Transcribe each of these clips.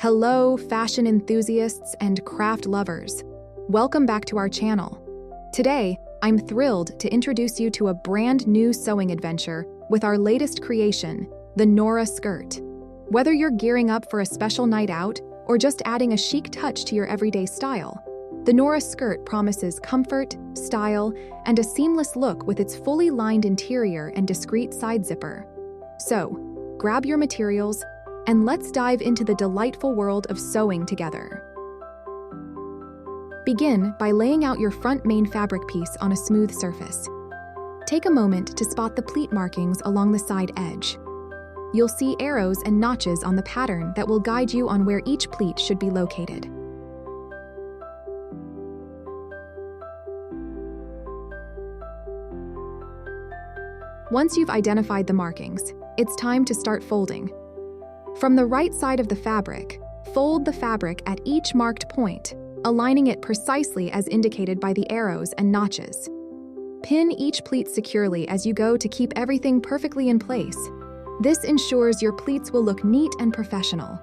Hello, fashion enthusiasts and craft lovers. Welcome back to our channel. Today, I'm thrilled to introduce you to a brand new sewing adventure with our latest creation, the Nora Skirt. Whether you're gearing up for a special night out or just adding a chic touch to your everyday style, the Nora Skirt promises comfort, style, and a seamless look with its fully lined interior and discreet side zipper. So, grab your materials, and let's dive into the delightful world of sewing together. Begin by laying out your front main fabric piece on a smooth surface. Take a moment to spot the pleat markings along the side edge. You'll see arrows and notches on the pattern that will guide you on where each pleat should be located. Once you've identified the markings, it's time to start folding. From the right side of the fabric, fold the fabric at each marked point, aligning it precisely as indicated by the arrows and notches. Pin each pleat securely as you go to keep everything perfectly in place. This ensures your pleats will look neat and professional.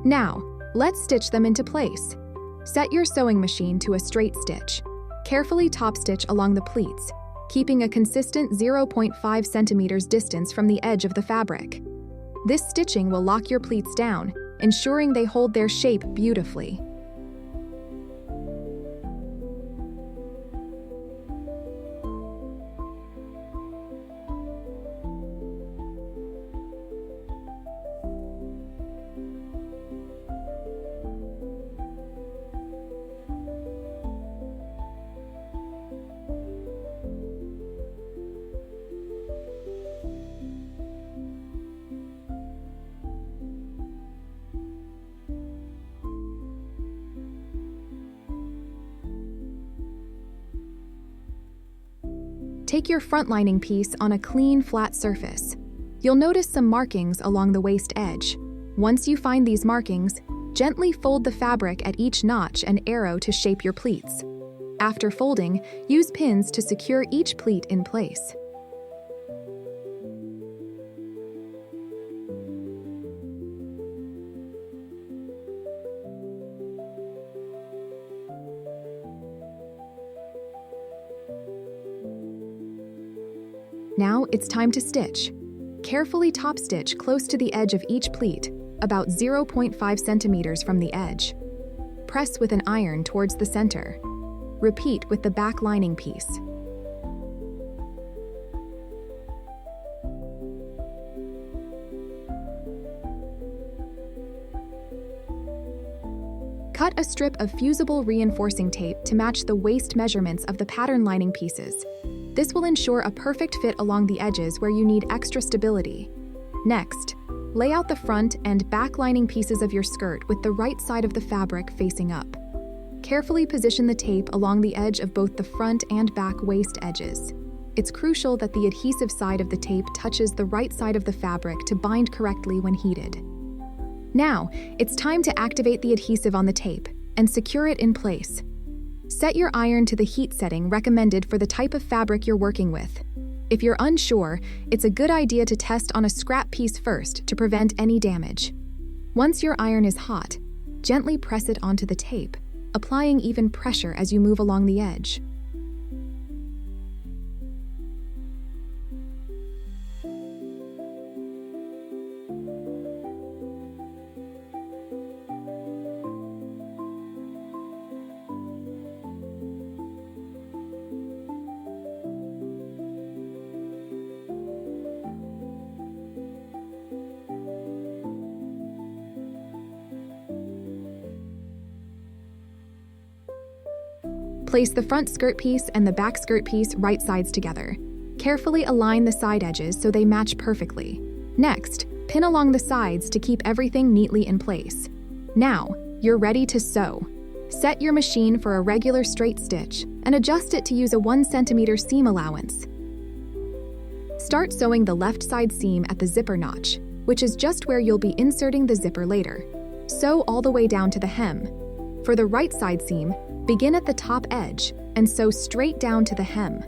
Now, let's stitch them into place. Set your sewing machine to a straight stitch. Carefully top stitch along the pleats, keeping a consistent 0.5 centimeters distance from the edge of the fabric. This stitching will lock your pleats down, ensuring they hold their shape beautifully. Take your front lining piece on a clean, flat surface. You'll notice some markings along the waist edge. Once you find these markings, gently fold the fabric at each notch and arrow to shape your pleats. After folding, use pins to secure each pleat in place. Now it's time to stitch. Carefully top stitch close to the edge of each pleat, about 0.5 centimeters from the edge. Press with an iron towards the center. Repeat with the back lining piece. Cut a strip of fusible reinforcing tape to match the waist measurements of the pattern lining pieces. This will ensure a perfect fit along the edges where you need extra stability. Next, lay out the front and back lining pieces of your skirt with the right side of the fabric facing up. Carefully position the tape along the edge of both the front and back waist edges. It's crucial that the adhesive side of the tape touches the right side of the fabric to bind correctly when heated. Now, it's time to activate the adhesive on the tape and secure it in place. Set your iron to the heat setting recommended for the type of fabric you're working with. If you're unsure, it's a good idea to test on a scrap piece first to prevent any damage. Once your iron is hot, gently press it onto the tape, applying even pressure as you move along the edge. Place the front skirt piece and the back skirt piece right sides together. Carefully align the side edges so they match perfectly. Next, pin along the sides to keep everything neatly in place. Now, you're ready to sew. Set your machine for a regular straight stitch and adjust it to use a 1 centimeter seam allowance. Start sewing the left side seam at the zipper notch, which is just where you'll be inserting the zipper later. Sew all the way down to the hem. For the right side seam, begin at the top edge and sew straight down to the hem.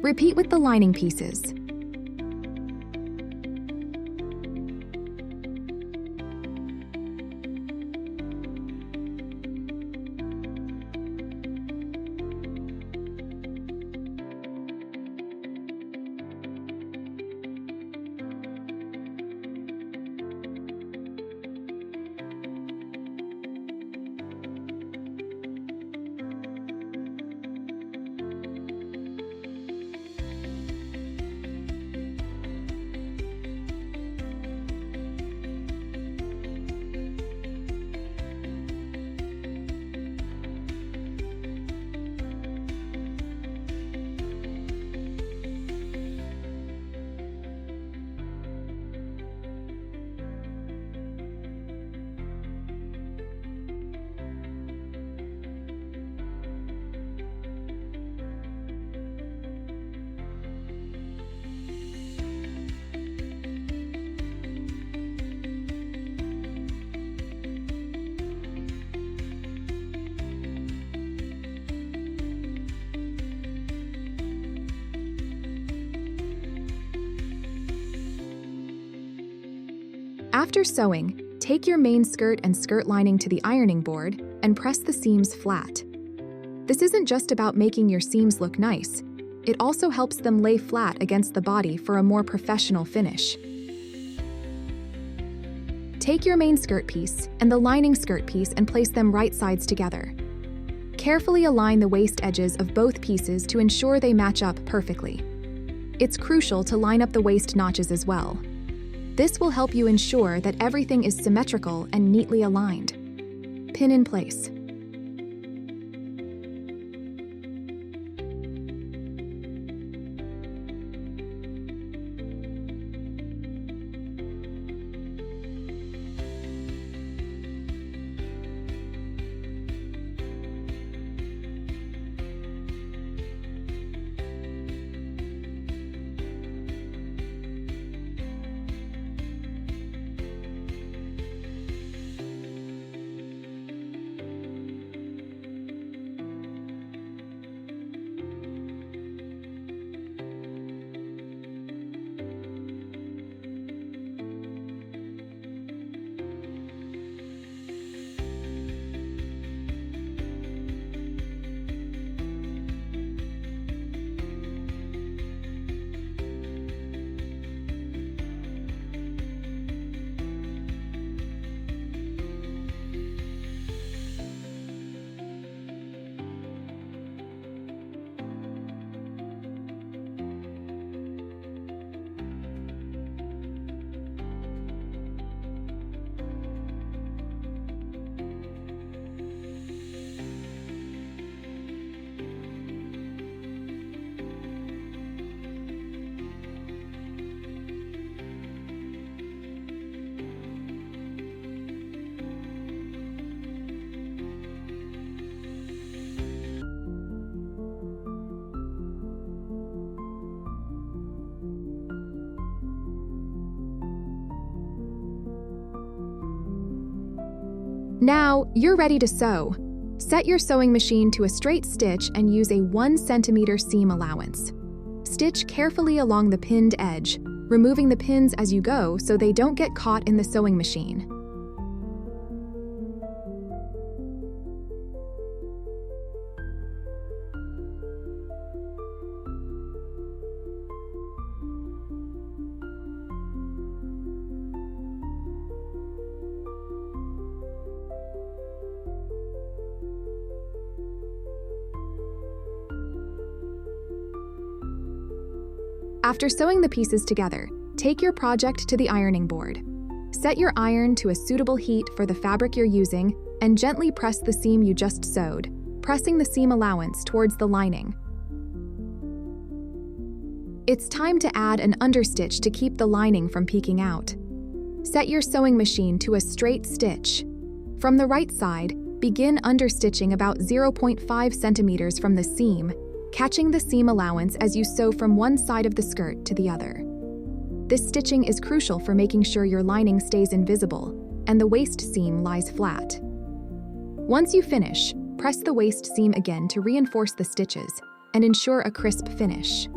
Repeat with the lining pieces. After sewing, take your main skirt and skirt lining to the ironing board and press the seams flat. This isn't just about making your seams look nice, it also helps them lay flat against the body for a more professional finish. Take your main skirt piece and the lining skirt piece and place them right sides together. Carefully align the waist edges of both pieces to ensure they match up perfectly. It's crucial to line up the waist notches as well. This will help you ensure that everything is symmetrical and neatly aligned. Pin in place. Now, you're ready to sew. Set your sewing machine to a straight stitch and use a 1 centimeter seam allowance. Stitch carefully along the pinned edge, removing the pins as you go so they don't get caught in the sewing machine. After sewing the pieces together, take your project to the ironing board. Set your iron to a suitable heat for the fabric you're using and gently press the seam you just sewed, pressing the seam allowance towards the lining. It's time to add an understitch to keep the lining from peeking out. Set your sewing machine to a straight stitch. From the right side, begin understitching about 0.5 centimeters from the seam, catching the seam allowance as you sew from one side of the skirt to the other. This stitching is crucial for making sure your lining stays invisible and the waist seam lies flat. Once you finish, press the waist seam again to reinforce the stitches and ensure a crisp finish.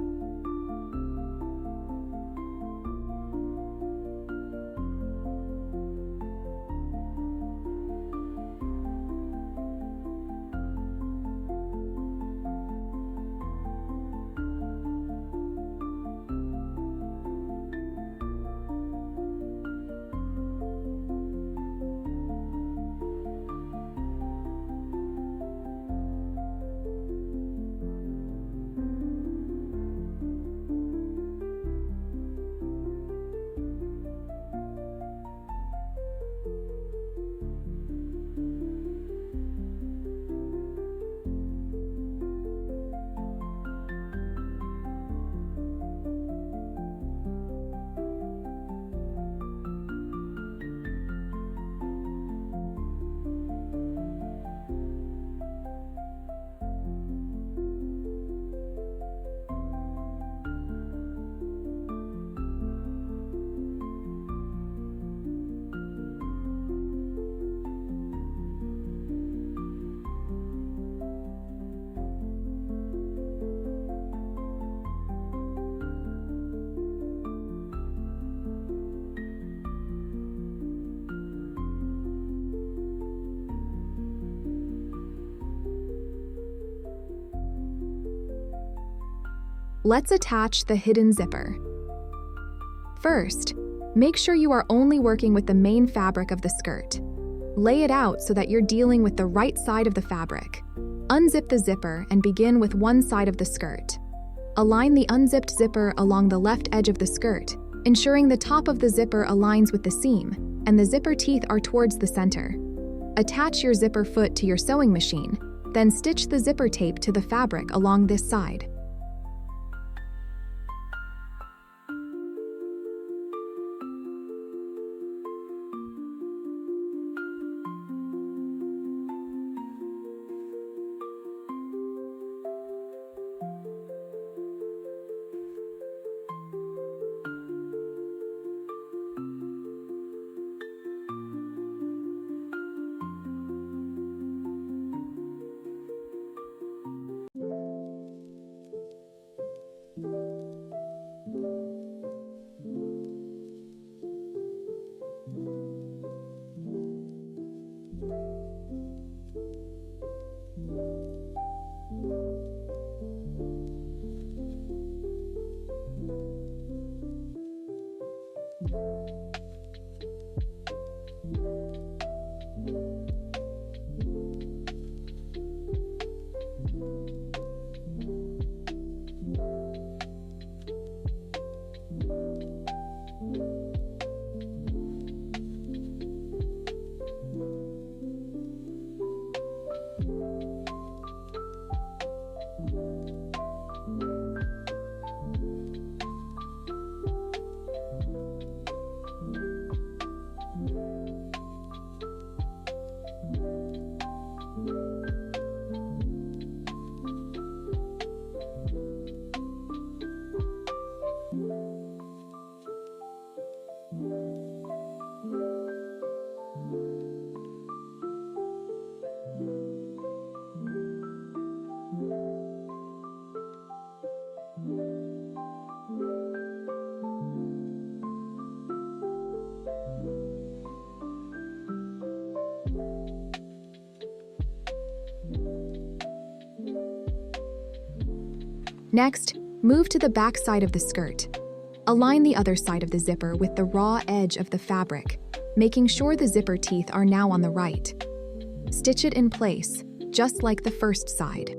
Let's attach the hidden zipper. First, Make sure you are only working with the main fabric of the skirt. Lay it out so that you're dealing with the right side of the fabric. Unzip the zipper and begin with one side of the skirt. Align the unzipped zipper along the left edge of the skirt, ensuring the top of the zipper aligns with the seam and the zipper teeth are towards the center. Attach your zipper foot to your sewing machine, then stitch the zipper tape to the fabric along this side. Next, move to the back side of the skirt. Align the other side of the zipper with the raw edge of the fabric, making sure the zipper teeth are now on the right. Stitch it in place, just like the first side.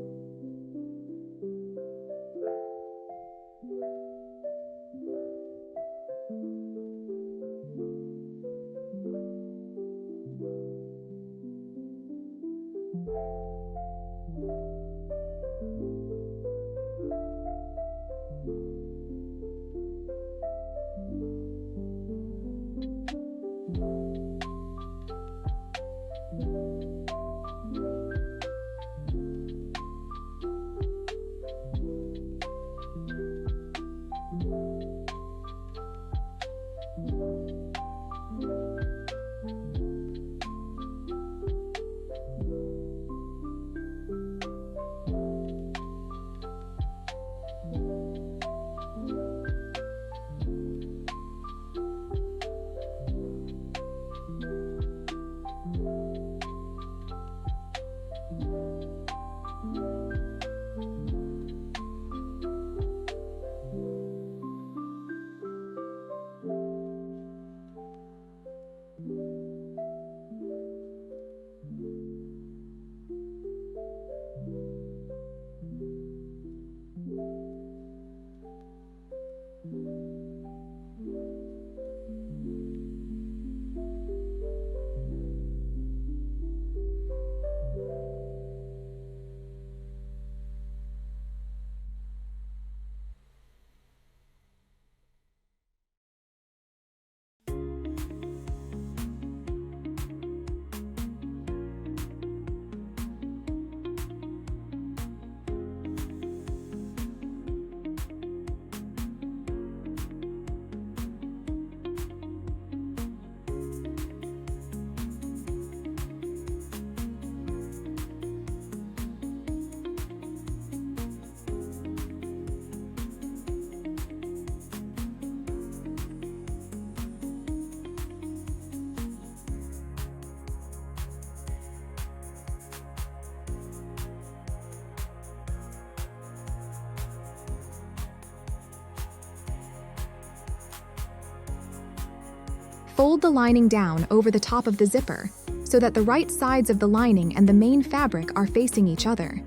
Fold the lining down over the top of the zipper so that the right sides of the lining and the main fabric are facing each other.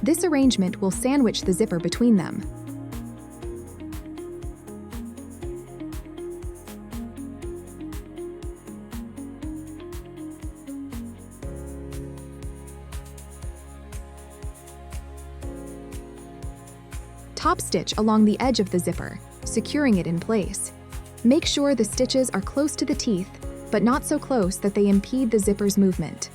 This arrangement will sandwich the zipper between them. Top stitch along the edge of the zipper, securing it in place. Make sure the stitches are close to the teeth, but not so close that they impede the zipper's movement.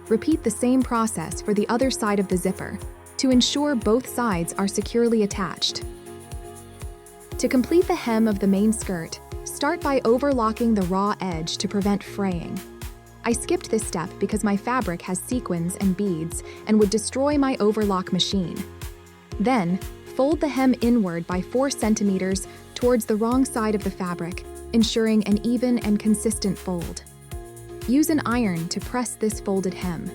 Repeat the same process for the other side of the zipper to ensure both sides are securely attached. To complete the hem of the main skirt, start by overlocking the raw edge to prevent fraying. I skipped this step because my fabric has sequins and beads and would destroy my overlock machine. Then, fold the hem inward by 4 centimeters towards the wrong side of the fabric, ensuring an even and consistent fold. Use an iron to press this folded hem.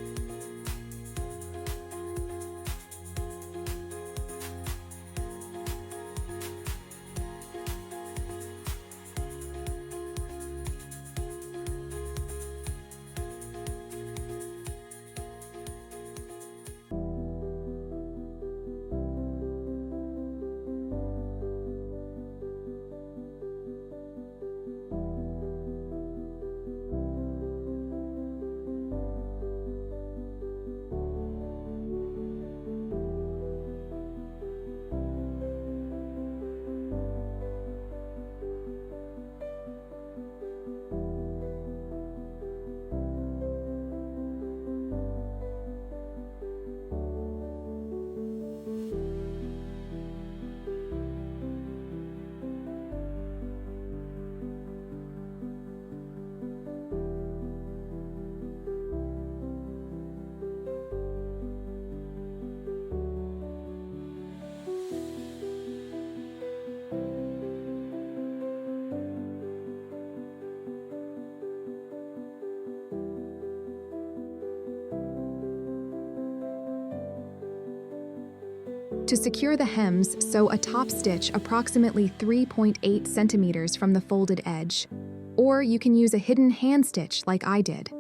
To secure the hems, sew a top stitch approximately 3.8 centimeters from the folded edge, or you can use a hidden hand stitch like I did.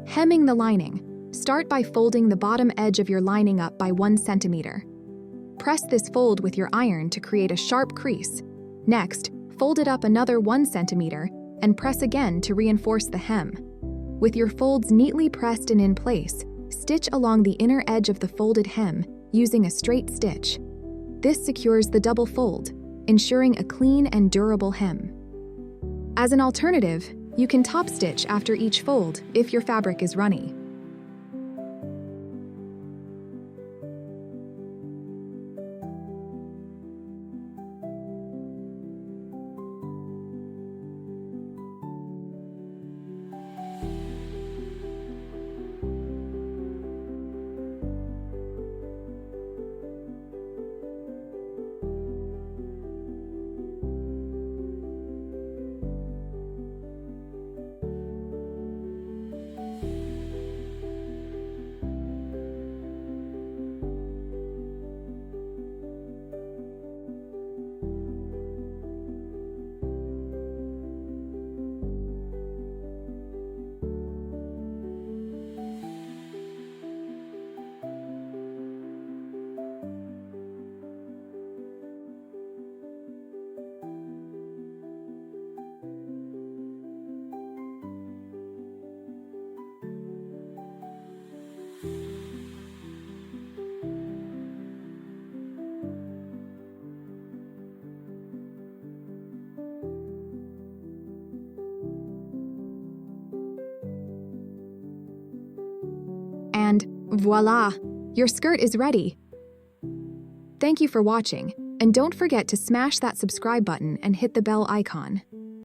Hemming the lining. Start by folding the bottom edge of your lining up by 1 centimeter. Press this fold with your iron to create a sharp crease. Next, fold it up another 1 centimeter and press again to reinforce the hem. With your folds neatly pressed and in place, stitch along the inner edge of the folded hem using a straight stitch. This secures the double fold, ensuring a clean and durable hem. As an alternative, you can top stitch after each fold if your fabric is runny. Voila! Your skirt is ready. Thank you for watching, and don't forget to smash that subscribe button and hit the bell icon.